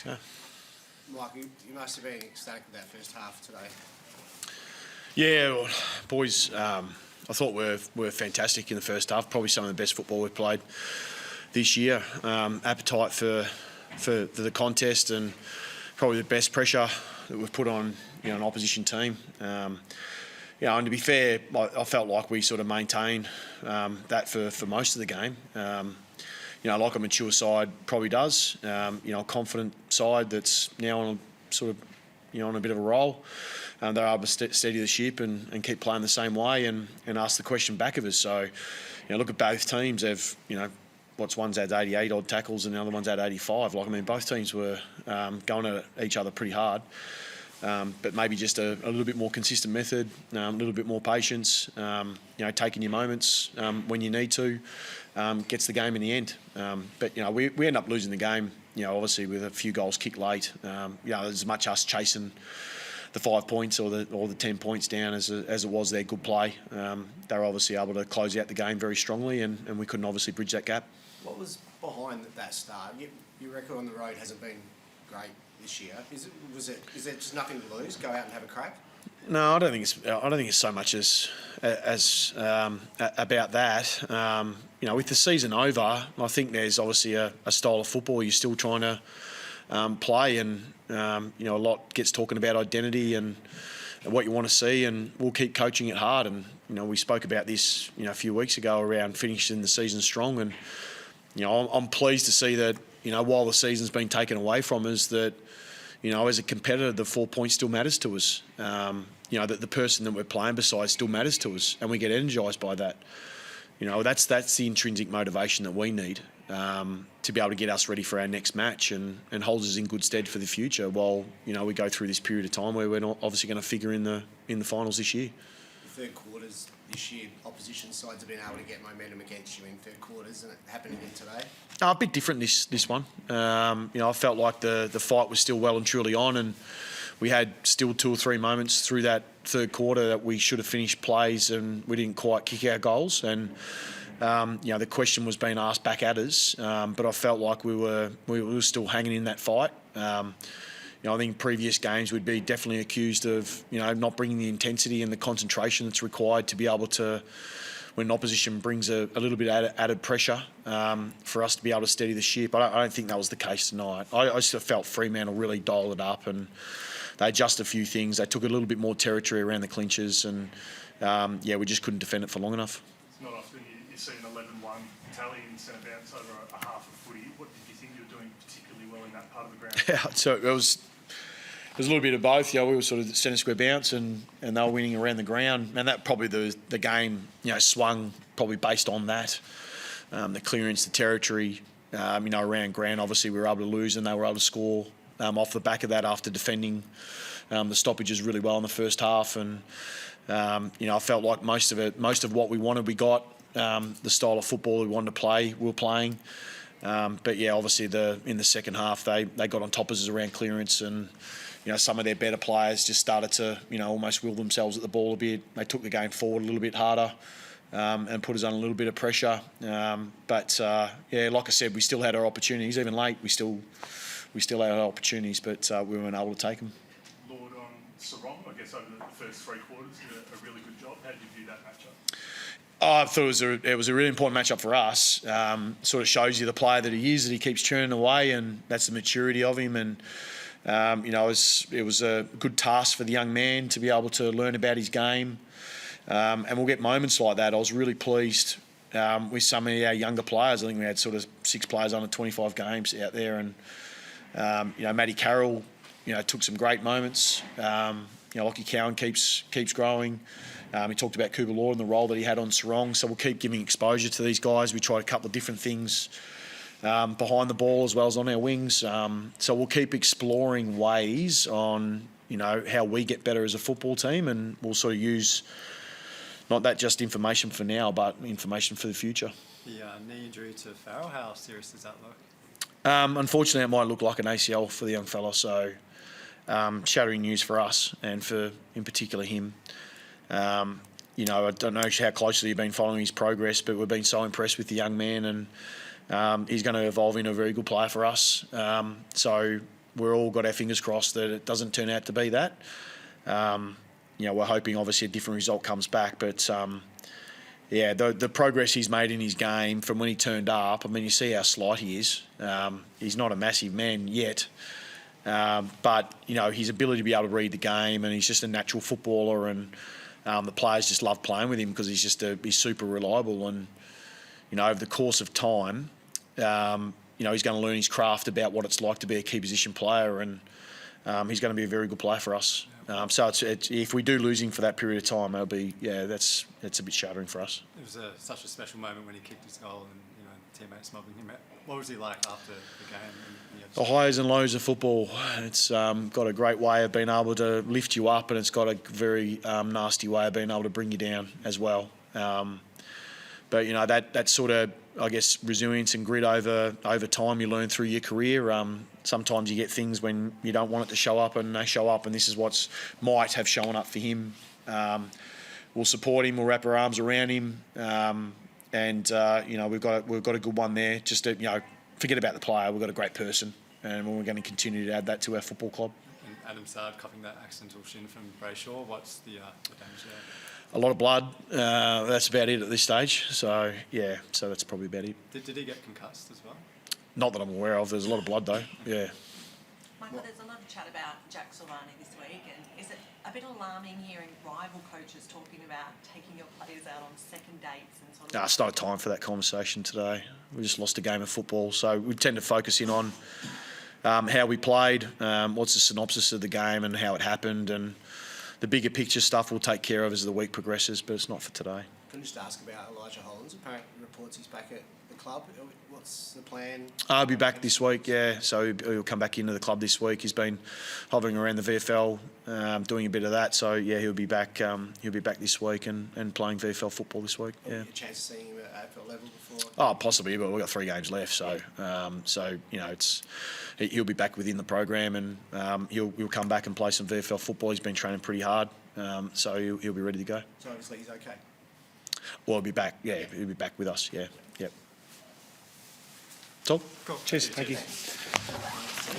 Thanks, yeah. Mike, you must have been ecstatic with that first half today. Yeah, well, boys, I thought we're fantastic in the first half. Probably some of the best football we've played this year. Appetite for the contest, and probably the best pressure that we've put on an opposition team. And to be fair, I felt like we sort of maintained that for most of the game. Like a mature side probably does. A confident side that's now on on a bit of a roll. They're able to steady the ship and keep playing the same way and ask the question back of us. So, look at both teams. They've, one's had 88 odd tackles and the other one's had 85. Both teams were going at each other pretty hard. But maybe just a little bit more consistent method, a little bit more patience, taking your moments when you need to, gets the game in the end. But we end up losing the game, obviously with a few goals kicked late. As much us chasing the 5 points or the 10 points down as it was their good play. They were obviously able to close out the game very strongly, and we couldn't obviously bridge that gap. What was behind that start? Your record on the road hasn't been great this year. Is it just nothing to lose? Go out and have a crack? No, I don't think it's so much as about that. With the season over, I think there's obviously a style of football you're still trying to play, and a lot gets talking about identity and what you want to see, and we'll keep coaching it hard. And we spoke about this a few weeks ago around finishing the season strong, and I'm pleased to see that while the season's been taken away from us, that as a competitor, the 4 points still matters to us. That the person that we're playing beside still matters to us, and we get energised by that. That's the intrinsic motivation that we need to be able to get us ready for our next match and holds us in good stead for the future. While we go through this period of time where we're not obviously going to figure in the finals this year. The third quarters this year, opposition sides have been able to get momentum against you in third quarters, and it happened again today. A bit different this one. I felt like the fight was still well and truly on, and we had still 2 or 3 moments through that third quarter that we should have finished plays and we didn't quite kick our goals. And the question was being asked back at us, but I felt like we were still hanging in that fight. I think previous games we'd be definitely accused of not bringing the intensity and the concentration that's required to be able to, when opposition brings a little bit added pressure, for us to be able to steady the ship. I don't think that was the case tonight. I just felt Fremantle really dialed it up, and they adjusted a few things. They took a little bit more territory around the clinches, and we just couldn't defend it for long enough. It's not often you see an 11-1 tally in centre bounce over a half of footy. What did you think you were doing particularly well in that part of the ground? Yeah, so it was a little bit of both. We were sort of centre square bounce, and they were winning around the ground, and that probably the game swung probably based on that. The clearance, the territory, around ground. Obviously, we were able to lose, and they were able to score off the back of that after defending the stoppages really well in the first half. And I felt like most of what we wanted, we got. The style of football we wanted to play, we were playing. But obviously in the second half, they got on top of us around clearance, and some of their better players just started to almost will themselves at the ball a bit. They took the game forward a little bit harder, and put us on a little bit of pressure. But like I said, we still had our opportunities. Even late, we still had our opportunities, but we weren't able to take them. Lord on Sarong, I guess over the first 3 quarters, did a really good job. How did you view that matchup? I thought it was a really important matchup for us. Sort of shows you the player that he is, that he keeps churning away, and that's the maturity of him. And it was a good task for the young man to be able to learn about his game. And we'll get moments like that. I was really pleased with some of our younger players. I think we had sort of 6 players under 25 games out there, and Matty Carroll, took some great moments. Lockie Cowan keeps growing. He talked about Cooper Lord and the role that he had on Sarong. So we'll keep giving exposure to these guys. We tried a couple of different things behind the ball as well as on our wings. So we'll keep exploring ways on how we get better as a football team, and we'll sort of use not that just information for now, but information for the future. The knee injury to Farrell, how serious does that look? Unfortunately, it might look like an ACL for the young fella, so shattering news for us and for, in particular, him. I don't know how closely you've been following his progress, but we've been so impressed with the young man, and he's going to evolve into a very good player for us. So, we're all got our fingers crossed that it doesn't turn out to be that. We're hoping obviously a different result comes back, but the progress he's made in his game from when he turned up. I mean, you see how slight he is. He's not a massive man yet, but his ability to be able to read the game, and he's just a natural footballer, and the players just love playing with him because he's super reliable, and over the course of time, he's going to learn his craft about what it's like to be a key position player, and he's going to be a very good player for us. So if we do lose him for that period of time, it'll be that's a bit shattering for us. It was such a special moment when he kicked his goal and teammates mobbing him. What was he like after the game? The highs and lows of football. It's got a great way of being able to lift you up, and it's got a very nasty way of being able to bring you down as well. But that sort of, I guess, resilience and grit over time you learn through your career. Sometimes you get things when you don't want it to show up, and they show up, and this is what's might have shown up for him. We'll support him. We'll wrap our arms around him, and we've got a good one there. Just to forget about the player. We've got a great person, and we're going to continue to add that to our football club. And Adam Sard coughing that accidental shin from Brayshaw. What's the damage there? A lot of blood. That's about it at this stage. So that's probably about it. Did he get concussed as well? Not that I'm aware of. There's a lot of blood though. Yeah. Michael, there's a lot of chat about Jack Silvani this week, and is it a bit alarming hearing rival coaches talking about taking your players out on second dates and sort of? It's not time for that conversation today. We just lost a game of football, so we tend to focus in on how we played, what's the synopsis of the game and how it happened, and the bigger picture stuff we'll take care of as the week progresses, but it's not for today. Can I just ask about Elijah Hollands? Apparently reports he's back at the club. What's the plan? I'll be back this week, yeah. So he'll come back into the club this week. He's been hovering around the VFL, doing a bit of that. So yeah, he'll be back. He'll be back this week and playing VFL football this week. Yeah. A chance of seeing him at AFL level before? Oh, possibly, but we've got 3 games left. So he'll be back within the program, and he'll come back and play some VFL football. He's been training pretty hard, so he'll be ready to go. So obviously he's okay. Well, he'll be back. Yeah, he'll be back with us. Yeah, yep. Cool. Cheers. Thank you.